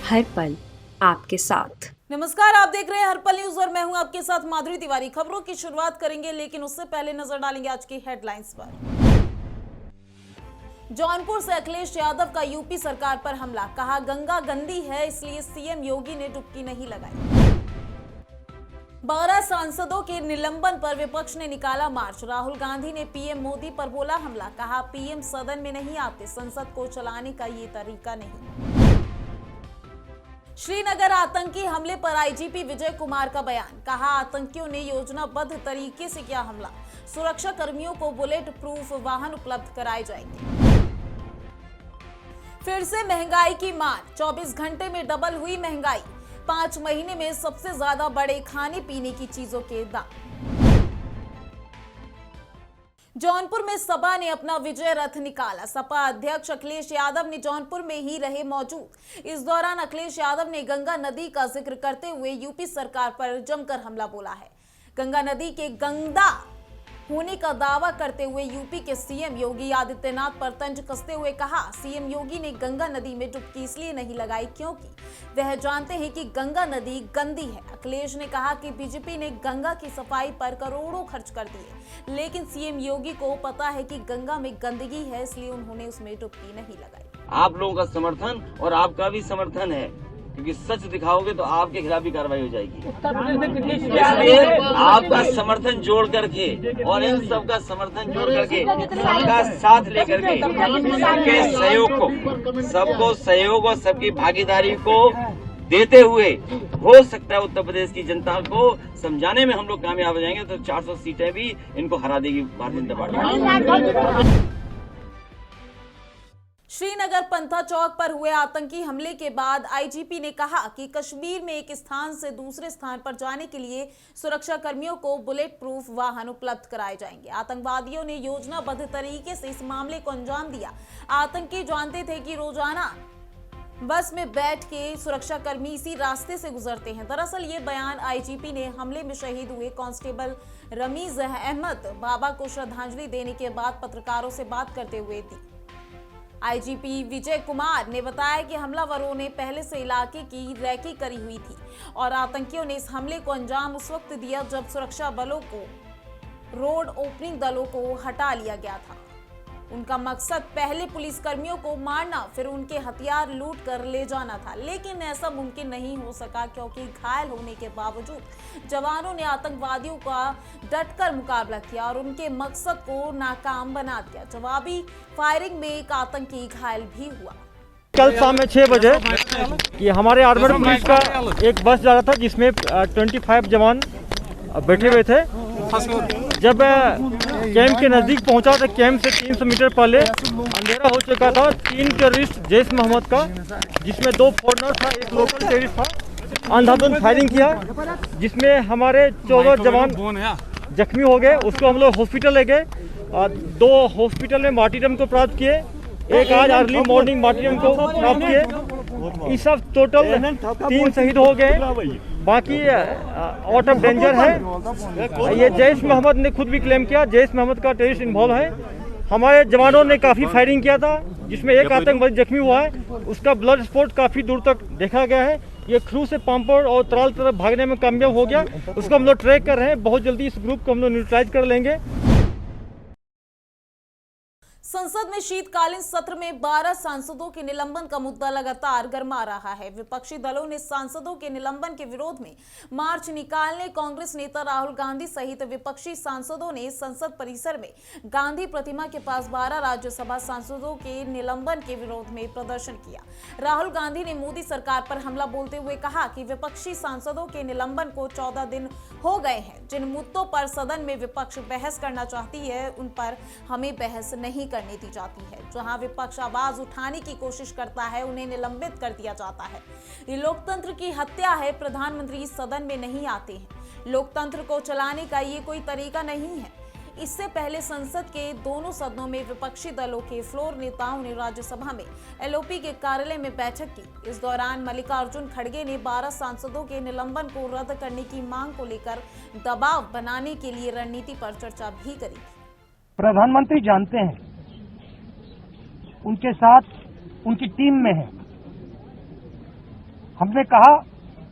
हर पल आपके साथ। नमस्कार, आप देख रहे हैं हर पल न्यूज और मैं हूं आपके साथ माधुरी तिवारी। खबरों की शुरुआत करेंगे, लेकिन उससे पहले नजर डालेंगे आज की हेडलाइंस पर। जौनपुर से अखिलेश यादव का यूपी सरकार पर हमला, कहा गंगा गंदी है इसलिए सीएम योगी ने डुबकी नहीं लगाई। 12 सांसदों के निलंबन पर विपक्ष ने निकाला मार्च, राहुल गांधी ने पीएम मोदी पर बोला हमला, कहा पीएम सदन में नहीं आते, संसद को चलाने का ये तरीका नहीं। श्रीनगर आतंकी हमले पर आईजीपी विजय कुमार का बयान, कहा आतंकियों ने योजनाबद्ध तरीके से किया हमला, सुरक्षा कर्मियों को बुलेट प्रूफ वाहन उपलब्ध कराए जाएंगे। फिर से महंगाई की मार, 24 घंटे में डबल हुई महंगाई, 5 महीने में सबसे ज्यादा बढ़े खाने पीने की चीजों के दाम। जौनपुर में सपा ने अपना विजय रथ निकाला, सपा अध्यक्ष अखिलेश यादव ने जौनपुर में ही रहे मौजूद। इस दौरान अखिलेश यादव ने गंगा नदी का जिक्र करते हुए यूपी सरकार पर जमकर हमला बोला है। गंगा नदी के गंदा होने का दावा करते हुए यूपी के सीएम योगी आदित्यनाथ पर तंज कसते हुए कहा, सीएम योगी ने गंगा नदी में डुबकी इसलिए नहीं लगाई क्योंकि वह जानते हैं कि गंगा नदी गंदी है। अखिलेश ने कहा कि बीजेपी ने गंगा की सफाई पर करोड़ों खर्च कर दिए, लेकिन सीएम योगी को पता है कि गंगा में गंदगी है, इसलिए उन्होंने उसमें डुबकी नहीं लगाई। आप लोगों का समर्थन और आपका भी समर्थन है, क्योंकि सच दिखाओगे तो आपके खिलाफ भी कार्रवाई हो जाएगी। इसलिए आपका समर्थन जोड़ करके और इन सबका समर्थन जोड़ करके सबका साथ लेकर के सबके सहयोग को, सबको सहयोग और सबकी भागीदारी को देते हुए हो सकता है उत्तर प्रदेश की जनता को समझाने में हम लोग कामयाब हो जाएंगे, तो 400 सीटें भी इनको हरा देगी भारतीय जनता पार्टी। श्रीनगर पंथा चौक पर हुए आतंकी हमले के बाद आईजीपी ने कहा कि कश्मीर में एक स्थान से दूसरे स्थान पर जाने के लिए सुरक्षा कर्मियों को बुलेट प्रूफ वाहन उपलब्ध कराए जाएंगे। आतंकवादियों ने योजनाबद्ध तरीके से इस मामले को अंजाम दिया। आतंकी जानते थे कि रोजाना बस में बैठ के सुरक्षा कर्मी इसी रास्ते से गुजरते हैं। दरअसल ये बयान आईजीपी ने हमले में शहीद हुए कांस्टेबल रमीज अहमद बाबा को श्रद्धांजलि देने के बाद पत्रकारों से बात करते हुए दी। आईजीपी विजय कुमार ने बताया कि हमलावरों ने पहले से इलाके की रैकी करी हुई थी और आतंकियों ने इस हमले को अंजाम उस वक्त दिया जब सुरक्षा बलों को रोड ओपनिंग दलों को हटा लिया गया था। उनका मकसद पहले पुलिसकर्मियों को मारना, फिर उनके हथियार लूट कर ले जाना था, लेकिन ऐसा मुमकिन नहीं हो सका क्योंकि घायल होने के बावजूद जवानों ने आतंकवादियों का डटकर मुकाबला किया और उनके मकसद को नाकाम बना दिया। जवाबी फायरिंग में एक आतंकी घायल भी हुआ। कल शाम में 6 बजे कि हमारे आर्मड पुलिस का एक बस जा रहा था जिसमें 25 जवान बैठे हुए थे। जब कैंप के नजदीक पहुंचा तो कैंप से 300 मीटर पहले अंधेरा हो चुका था। 3 टेररिस्ट जैश मोहम्मद का, जिसमें 2 फॉरेनर था, एक लोकल टेररिस्ट था, अंधाधुंध फायरिंग किया जिसमें हमारे 14 जवान जख्मी हो गए। उसको हम लोग हॉस्पिटल ले गए और 2 हॉस्पिटल में मार्टीरियम को प्राप्त किए, एक आज अर्ली मॉर्निंग मार्टीरियम को प्राप्त किए। इस सब टोटल 3 शहीद हो गए, बाकी आउट ऑफ डेंजर है। ये जैश मोहम्मद ने खुद भी क्लेम किया जैश मोहम्मद का टेररिस्ट इन्वॉल्व है। हमारे जवानों ने काफ़ी फायरिंग किया था जिसमें एक आतंकवादी जख्मी हुआ है, उसका ब्लड स्पॉट काफ़ी दूर तक देखा गया है। ये क्रू से पाम्पोर और त्राल तरफ भागने में कामयाब हो गया। उसको हम लोग ट्रैक कर रहे हैं, बहुत जल्दी इस ग्रुप को हम लोग न्यूट्रलाइज कर लेंगे। संसद में शीतकालीन सत्र में 12 सांसदों के निलंबन का मुद्दा लगातार गरमा रहा है। विपक्षी दलों ने सांसदों के निलंबन के विरोध में मार्च निकालने कांग्रेस नेता राहुल गांधी सहित विपक्षी सांसदों ने संसद परिसर में गांधी प्रतिमा के पास 12 राज्यसभा सांसदों के निलंबन के विरोध में प्रदर्शन किया। राहुल गांधी ने मोदी सरकार पर हमला बोलते हुए कहा कि विपक्षी सांसदों के निलंबन को 14 दिन हो गए हैं। जिन मुद्दों पर सदन में विपक्ष बहस करना चाहती है उन पर हमें बहस नहीं करने दी जाती है। जहां विपक्ष आवाज उठाने की कोशिश करता है उन्हें निलंबित कर दिया जाता है। ये लोकतंत्र की हत्या है। प्रधानमंत्री सदन में नहीं आते हैं। लोकतंत्र को चलाने का ये कोई तरीका नहीं है। इससे पहले संसद के दोनों सदनों में विपक्षी दलों के फ्लोर नेताओं ने राज्यसभा में एलओपी के कार्यालय में बैठक की। इस दौरान मल्लिकार्जुन खड़गे ने 12 सांसदों के निलंबन को रद्द करने की मांग को लेकर दबाव बनाने के लिए रणनीति पर चर्चा भी करी। प्रधानमंत्री जानते हैं, उनके साथ उनकी टीम में है हमने कहा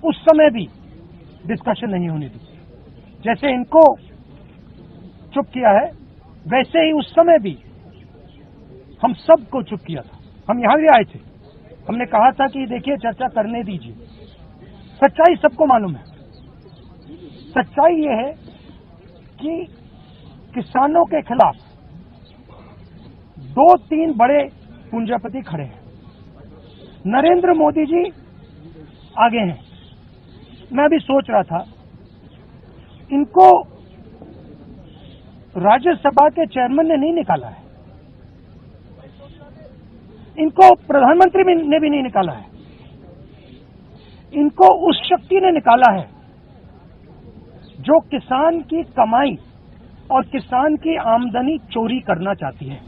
उस समय भी डिस्कशन नहीं होने दी। जैसे इनको चुप किया है वैसे ही उस समय भी हम सबको चुप किया था। हम यहां भी आए थे, हमने कहा था कि देखिए चर्चा करने दीजिए। सच्चाई सबको मालूम है। सच्चाई ये है कि किसानों के खिलाफ 2-3 बड़े पूंजीपति खड़े हैं। नरेंद्र मोदी जी आगे हैं। मैं अभी सोच रहा था, इनको राज्यसभा के चेयरमैन ने नहीं निकाला है, इनको प्रधानमंत्री ने भी नहीं निकाला है, इनको उस शक्ति ने निकाला है जो किसान की कमाई और किसान की आमदनी चोरी करना चाहती है।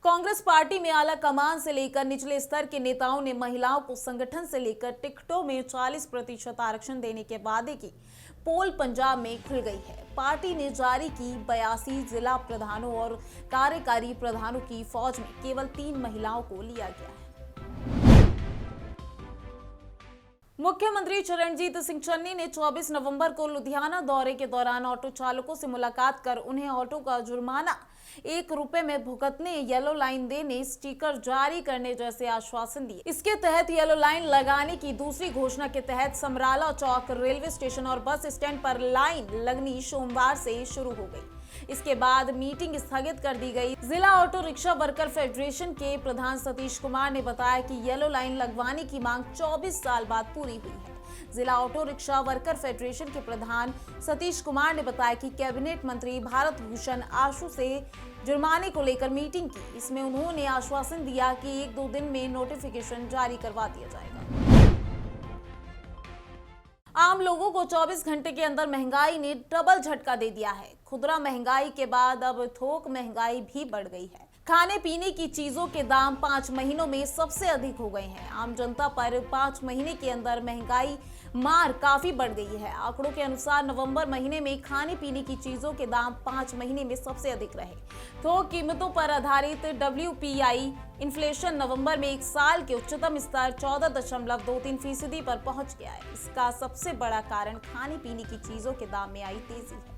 कांग्रेस पार्टी में आला कमान से लेकर निचले स्तर के नेताओं ने महिलाओं को संगठन से लेकर टिकटों में 40% आरक्षण देने के वादे की पोल पंजाब में खुल गई है। पार्टी ने जारी की 82 जिला प्रधानों और कार्यकारी प्रधानों की फौज में केवल 3 महिलाओं को लिया गया है। मुख्यमंत्री चरणजीत सिंह चन्नी ने 24 नवंबर को लुधियाना दौरे के दौरान ऑटो चालकों से मुलाकात कर उन्हें ऑटो का जुर्माना 1 रुपए में भुगतने, येलो लाइन देने, स्टिकर जारी करने जैसे आश्वासन दिए। इसके तहत येलो लाइन लगाने की दूसरी घोषणा के तहत समराला चौक रेलवे स्टेशन और बस स्टैंड पर लाइन लगनी सोमवार से शुरू हो गई। इसके बाद मीटिंग स्थगित कर दी गई। जिला ऑटो रिक्शा वर्कर फेडरेशन के प्रधान सतीश कुमार ने बताया कि येलो लाइन लगवाने की मांग 24 साल बाद पूरी हुई है। जिला ऑटो रिक्शा वर्कर फेडरेशन के प्रधान सतीश कुमार ने बताया कि कैबिनेट मंत्री भारत भूषण आशु से जुर्माने को लेकर मीटिंग की। इसमें उन्होंने आश्वासन दिया कि 1-2 दिन में नोटिफिकेशन जारी करवा दिया जाएगा। आम लोगों को 24 घंटे के अंदर महंगाई ने डबल झटका दे दिया है। खुदरा महंगाई के बाद अब थोक महंगाई भी बढ़ गई है। खाने पीने की चीजों के दाम 5 महीनों में सबसे अधिक हो गए हैं। आम जनता पर 5 महीने के अंदर महंगाई मार काफी बढ़ गई है। आंकड़ों के अनुसार नवंबर महीने में खाने पीने की चीजों के दाम 5 महीने में सबसे अधिक रहे। थोक कीमतों पर आधारित WPI इन्फ्लेशन नवंबर में 1 साल के उच्चतम स्तर 14.23% पर पहुंच गया है। इसका सबसे बड़ा कारण खाने पीने की चीजों के दाम में आई तेजी है।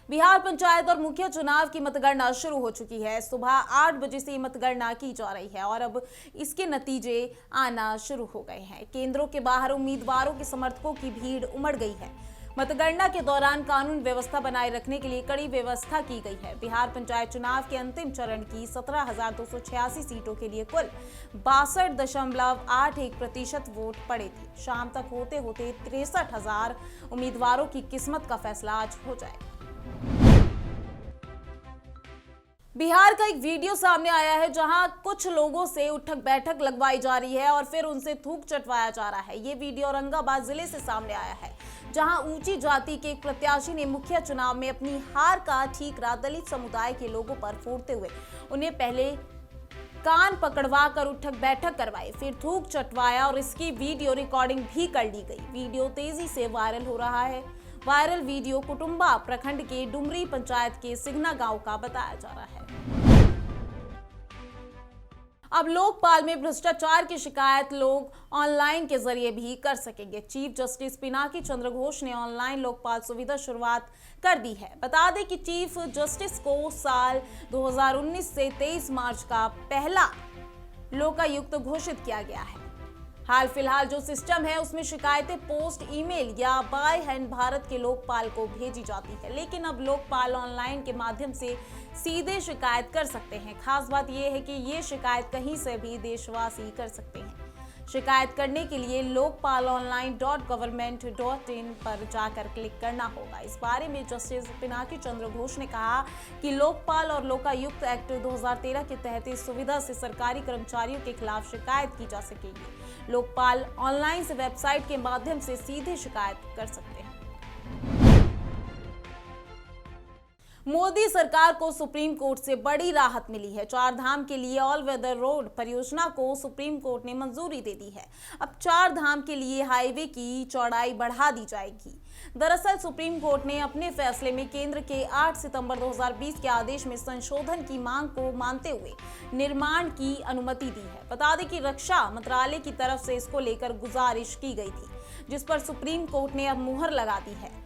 बिहार पंचायत और मुखिया चुनाव की मतगणना शुरू हो चुकी है। सुबह 8 बजे से मतगणना की जा रही है और अब इसके नतीजे आना शुरू हो गए हैं। केंद्रों के बाहर उम्मीदवारों के समर्थकों की भीड़ उमड़ गई है। मतगणना के दौरान कानून व्यवस्था बनाए रखने के लिए कड़ी व्यवस्था की गई है। बिहार पंचायत चुनाव के अंतिम चरण की 17,286 सीटों के लिए कुल 62.81% वोट पड़े थे। शाम तक होते होते 63,000 उम्मीदवारों की किस्मत का फैसला आज हो जाएगा। बिहार का एक वीडियो सामने आया है जहां कुछ लोगों से उठक बैठक लगवाई जा रही है और फिर उनसे थूक चटवाया जा रहा है। ये वीडियो औरंगाबाद जिले से सामने आया है जहां ऊंची जाति के एक प्रत्याशी ने मुखिया चुनाव में अपनी हार का ठीकरा दलित समुदाय के लोगों पर फोड़ते हुए उन्हें पहले कान पकड़वा कर उठक बैठक करवाई, फिर थूक चटवाया और इसकी वीडियो रिकॉर्डिंग भी कर ली गई। वीडियो तेजी से वायरल हो रहा है। वायरल वीडियो कुटुंबा प्रखंड के डुमरी पंचायत के सिगना गांव का बताया जा रहा है। अब लोकपाल में भ्रष्टाचार की शिकायत लोग ऑनलाइन के जरिए भी कर सकेंगे। चीफ जस्टिस पिनाकी चंद्र घोष ने ऑनलाइन लोकपाल सुविधा शुरुआत कर दी है। बता दें कि चीफ जस्टिस को साल 2019 से 23 मार्च का पहला लोकायुक्त घोषित किया गया है। हाल फिलहाल जो सिस्टम है उसमें शिकायतें पोस्ट, ईमेल या बाय हैंड भारत के लोकपाल को भेजी जाती है, लेकिन अब लोकपाल ऑनलाइन के माध्यम से सीधे शिकायत कर सकते हैं। खास बात यह है कि ये शिकायत कहीं से भी देशवासी कर सकते हैं। शिकायत करने के लिए lokpalonline.government.in पर जाकर क्लिक करना होगा। इस बारे में जस्टिस पिनाकी चंद्र घोष ने कहा कि लोकपाल और लोकायुक्त एक्ट 2013 के तहत इस सुविधा से सरकारी कर्मचारियों के खिलाफ शिकायत की जा सकेगी। लोकपाल ऑनलाइन से वेबसाइट के माध्यम से सीधे शिकायत कर सकते हैं। मोदी सरकार को सुप्रीम कोर्ट से बड़ी राहत मिली है। चार धाम के लिए ऑल वेदर रोड परियोजना को सुप्रीम कोर्ट ने मंजूरी दे दी है। अब चार धाम के लिए हाईवे की चौड़ाई बढ़ा दी जाएगी। दरअसल सुप्रीम कोर्ट ने अपने फैसले में केंद्र के 8 सितंबर 2020 के आदेश में संशोधन की मांग को मानते हुए निर्माण की अनुमति दी है। बता दें कि रक्षा मंत्रालय की तरफ से इसको लेकर गुजारिश की गई थी, जिस पर सुप्रीम कोर्ट ने अब मुहर लगा दी है।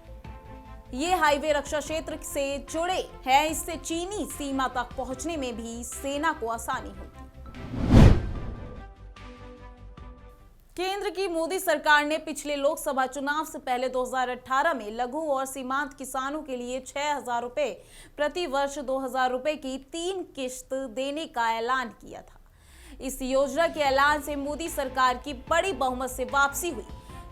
ये हाईवे रक्षा क्षेत्र से जुड़े हैं, इससे चीनी सीमा तक पहुंचने में भी सेना को आसानी होगी। केंद्र की मोदी सरकार ने पिछले लोकसभा चुनाव से पहले 2018 में लघु और सीमांत किसानों के लिए 6,000 रुपए प्रति वर्ष 2,000 रुपए की 3 किश्त देने का ऐलान किया था। इस योजना के ऐलान से मोदी सरकार की बड़ी बहुमत से वापसी हुई।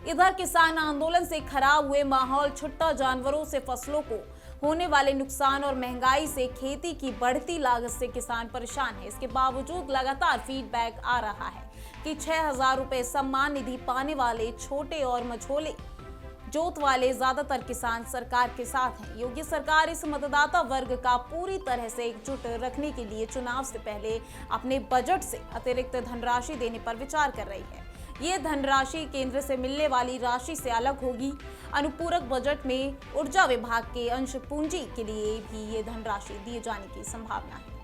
इधर किसान आंदोलन से खराब हुए माहौल, छुट्टा जानवरों से फसलों को होने वाले नुकसान और महंगाई से खेती की बढ़ती लागत से किसान परेशान है। इसके बावजूद लगातार फीडबैक आ रहा है कि 6,000 रुपए सम्मान निधि पाने वाले छोटे और मझोले जोत वाले ज्यादातर किसान सरकार के साथ हैं। योगी सरकार इस मतदाता वर्ग का पूरी तरह से एकजुट रखने के लिए चुनाव से पहले अपने बजट से अतिरिक्त धनराशि देने पर विचार कर रही है। ये धनराशि केंद्र से मिलने वाली राशि से अलग होगी। अनुपूरक बजट में ऊर्जा विभाग के अंश पूंजी के लिए भी ये धनराशि दिए जाने की संभावना है।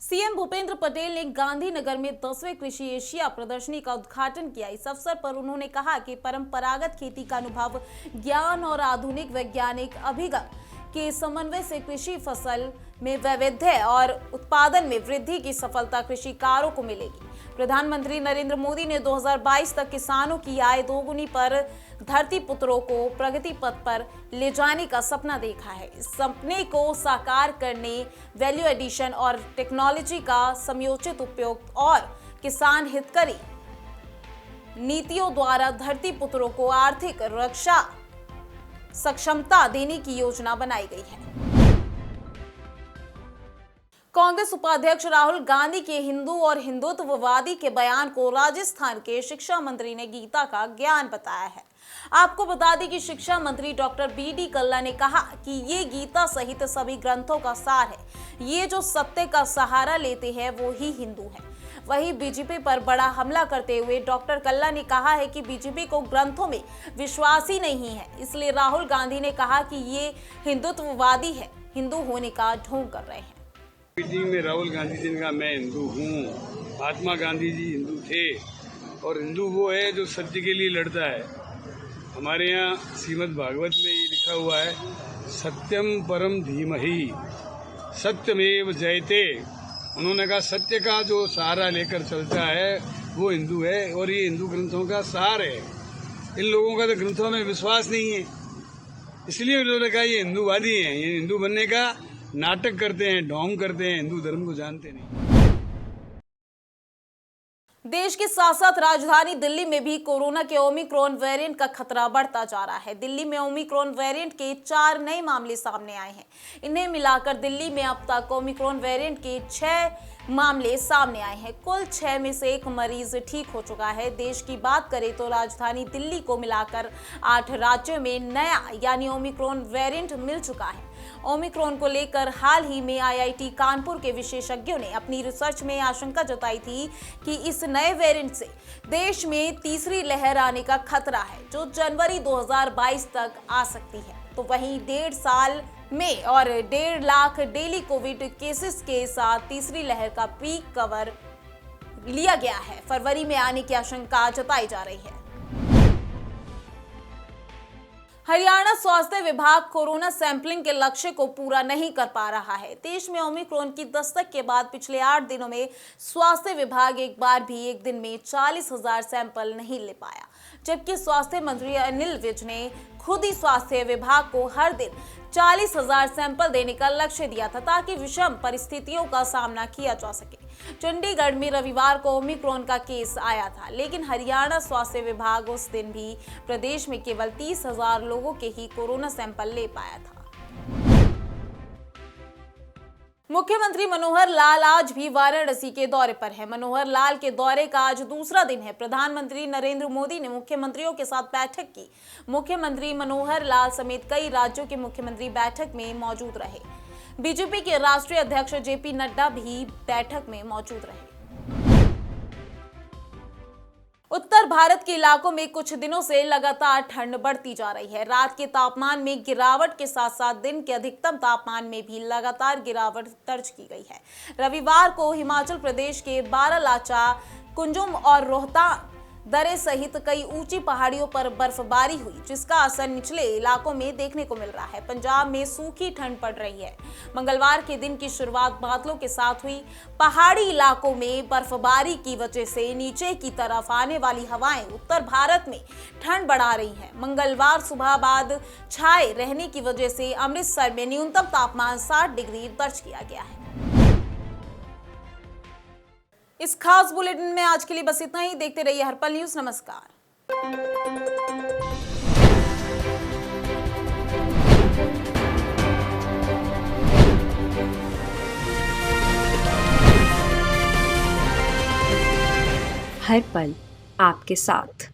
सीएम भूपेंद्र पटेल ने गांधीनगर में 10वें कृषि एशिया प्रदर्शनी का उद्घाटन किया। इस अवसर पर उन्होंने कहा कि परंपरागत खेती का अनुभव, ज्ञान और आधुनिक वैज्ञानिक अभिगम के समन्वय से कृषि फसल में वैविध्य और उत्पादन में वृद्धि की सफलता कृषिकारों को मिलेगी। प्रधानमंत्री नरेंद्र मोदी ने 2022 तक किसानों की आय दोगुनी पर धरती पुत्रों को प्रगति पथ पर ले जाने का सपना देखा है। इस सपने को साकार करने वैल्यू एडिशन और टेक्नोलॉजी का समयोचित उपयोग और किसान हितकारी नीतियों द्वारा धरती पुत्रों को आर्थिक रक्षा सक्षमता देने की योजना बनाई गई है। कांग्रेस उपाध्यक्ष राहुल गांधी के हिंदू और हिंदुत्ववादी के बयान को राजस्थान के शिक्षा मंत्री ने गीता का ज्ञान बताया है। आपको बता दें कि शिक्षा मंत्री डॉक्टर बी.डी. कल्ला ने कहा कि ये गीता सहित सभी ग्रंथों का सार है। ये जो सत्य का सहारा लेते हैं वो ही हिंदू है। वहीं बीजेपी पर बड़ा हमला करते हुए डॉक्टर कल्ला ने कहा है कि बीजेपी को ग्रंथों में विश्वास ही नहीं है, इसलिए राहुल गांधी ने कहा कि ये हिंदुत्ववादी है, हिंदू होने का ढोंग कर रहे हैं। मीटिंग में राहुल गांधी जी ने कहा मैं हिंदू हूँ। महात्मा गांधी जी हिंदू थे और हिंदू वो है जो सत्य के लिए लड़ता है। हमारे यहाँ श्रीमद् भागवत में ये लिखा हुआ है, सत्यम परम धीमहि सत्यमेव जयते। उन्होंने कहा सत्य का जो सहारा लेकर चलता है वो हिंदू है और ये हिंदू ग्रंथों का सार है। इन लोगों का तो ग्रंथों में विश्वास नहीं है, इसलिए उन्होंने कहा ये हिंदूवादी हैं। ये हिंदू बनने का नाटक करते हैं, ढोंग करते हैं, हिंदू धर्म को जानते नहीं। देश के साथ साथ राजधानी दिल्ली में भी कोरोना के ओमिक्रॉन वेरिएंट का खतरा बढ़ता जा रहा है। दिल्ली में ओमिक्रॉन वेरिएंट के 4 नए मामले सामने आए हैं। इन्हें मिलाकर दिल्ली में अब तक ओमिक्रॉन वेरिएंट के 6 मामले सामने आए हैं। कुल 6 में से 1 मरीज ठीक हो चुका है। देश की बात करें तो राजधानी दिल्ली को मिलाकर 8 राज्यों में नया यानी ओमिक्रॉन वेरिएंट मिल चुका है। ओमिक्रॉन को लेकर हाल ही में आईआईटी कानपुर के विशेषज्ञों ने अपनी रिसर्च में आशंका जताई थी कि इस नए वेरिएंट से देश में तीसरी लहर आने का खतरा है, जो जनवरी 2022 तक आ सकती है। तो वहीं 1.5 साल में और 1.5 लाख डेली कोविड केसेस के साथ तीसरी लहर का पीक कवर लिया गया है। फरवरी में आने की आशंका जताई जा रही है। हरियाणा स्वास्थ्य विभाग कोरोना सैंपलिंग के लक्ष्य को पूरा नहीं कर पा रहा है। देश में ओमिक्रॉन की दस्तक के बाद पिछले 8 दिनों में स्वास्थ्य विभाग एक बार भी एक दिन में 40,000 सैंपल नहीं ले पाया, जबकि स्वास्थ्य मंत्री अनिल विज ने खुद ही स्वास्थ्य विभाग को हर दिन 40,000 सैंपल देने का लक्ष्य दिया था, ताकि विषम परिस्थितियों का सामना किया जा सके। चंडीगढ़ में रविवार को ओमिक्रॉन का केस आया था, लेकिन हरियाणा स्वास्थ्य विभाग उस दिन भी प्रदेश में केवल 30,000 लोगों के ही कोरोना सैंपल ले पाया था। मुख्यमंत्री मनोहर लाल आज भी वाराणसी के दौरे पर हैं। मनोहर लाल के दौरे का आज दूसरा दिन है। प्रधानमंत्री नरेंद्र मोदी ने मुख्यमंत्रियों के साथ बैठक की। मुख्यमंत्री मनोहर लाल समेत कई राज्यों के मुख्यमंत्री बैठक में मौजूद रहे। बीजेपी के राष्ट्रीय अध्यक्ष जेपी नड्डा भी बैठक में मौजूद रहे। उत्तर भारत के इलाकों में कुछ दिनों से लगातार ठंड बढ़ती जा रही है। रात के तापमान में गिरावट के साथ साथ दिन के अधिकतम तापमान में भी लगातार गिरावट दर्ज की गई है। रविवार को हिमाचल प्रदेश के बारालाचा, कुंजुम और रोहतांग दर्रे सहित कई ऊंची पहाड़ियों पर बर्फबारी हुई, जिसका असर निचले इलाकों में देखने को मिल रहा है। पंजाब में सूखी ठंड पड़ रही है। मंगलवार के दिन की शुरुआत बादलों के साथ हुई। पहाड़ी इलाकों में बर्फबारी की वजह से नीचे की तरफ आने वाली हवाएं उत्तर भारत में ठंड बढ़ा रही हैं। मंगलवार सुबह बाद छाए रहने की वजह से अमृतसर में न्यूनतम तापमान 60 डिग्री दर्ज किया गया है। इस खास बुलेटिन में आज के लिए बस इतना ही। देखते रहिए हर्पल न्यूज। नमस्कार। हर पल आपके साथ।